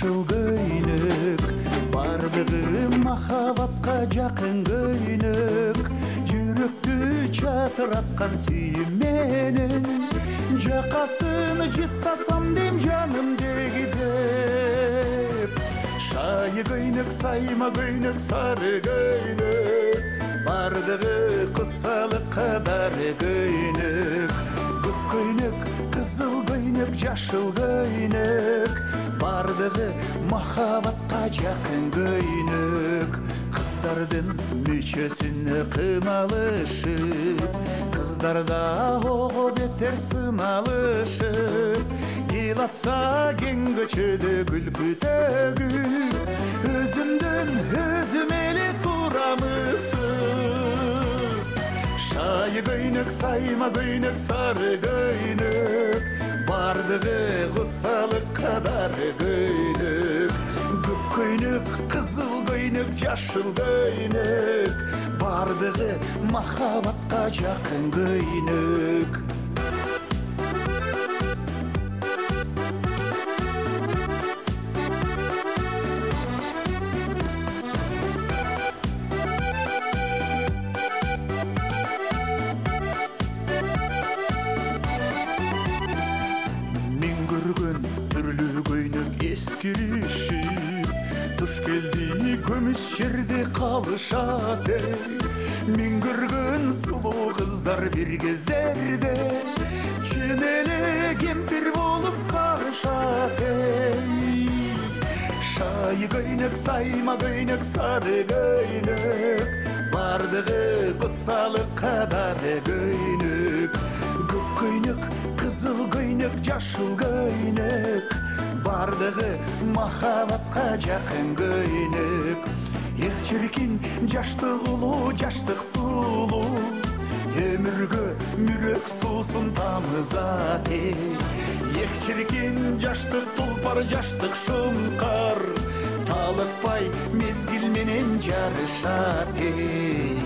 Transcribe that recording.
жашыл көйнөк, бардыгы махабатка жакын көйнөк, жүрөктү чатыраткан сүйүм менен, жакасын жыттасам дем жаным дегидеп. Шайы көйнөк, сайма көйнөк, сары көйнөк, бардыгы кысалык кадар көйнөк, көк көйнөк, кызыл көйнөк, жашыл көйнөк, бардыгы махабатка жакын көйнөк. Кыздардын мүчөсүнө кыналышып, кыздарда ого бетер сыналышып, эл атса кең көчөдө күлкү төгүп, өзүмдөн өзүм эле турамысып. Шайы көйнөк, сайма көйнөк, сары көйнөк, бардыгы кусалык кадар көйнөк, көк көйнөк, кызыл көйнөк, жашыл көйнөк, бардыгы махабатка жакын көйнөк. Мен көргөн түрлүү көйнөк эскиришип, туш келди көмүс жерде калышат эй. Мен көргөн сулуу кыздар бир кездерде чын эле кемпир болуп карышат эй. Шайы көйнөк, сайма көйнөк, сары көйнөк, бардыгы кысалык кадар көйнөк, көк көйнөк, кызыл көйнөк, жашыл көйнөк, бардыгы махабатка жакын көйнөк. Эх чиркин, жаштык улуу, жаштык сулуу, өмүргө мүрөк суусун тамызат эй. Эх чиркин, жаштык тулпар, жаштык шумкар, талыкпай мезгил менен жарышат эй.